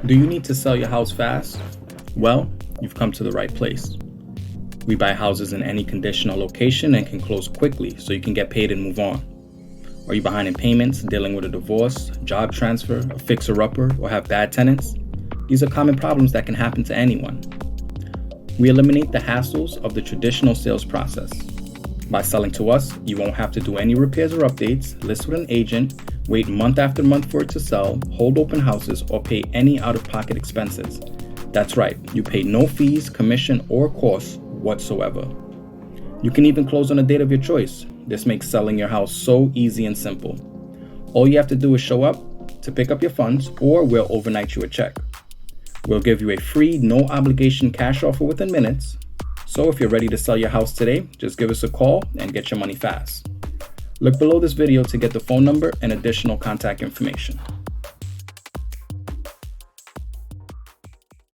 Do you need to sell your house fast? Well, you've come to the right place. We buy houses in any condition or location and can close quickly so you can get paid and move on. Are you behind in payments, dealing with a divorce, job transfer, a fixer-upper, or have bad tenants? These are common problems that can happen to anyone. We eliminate the hassles of the traditional sales process. By selling to us, you won't have to do any repairs or updates, list with an agent, wait month after month for it to sell, hold open houses, or pay any out-of-pocket expenses. That's right, you pay no fees, commission, or costs whatsoever. You can even close on a date of your choice. This makes selling your house so easy and simple. All you have to do is show up to pick up your funds, or we'll overnight you a check. We'll give you a free, no obligation cash offer within minutes. So if you're ready to sell your house today, just give us a call and get your money fast. Look below this video to get the phone number and additional contact information.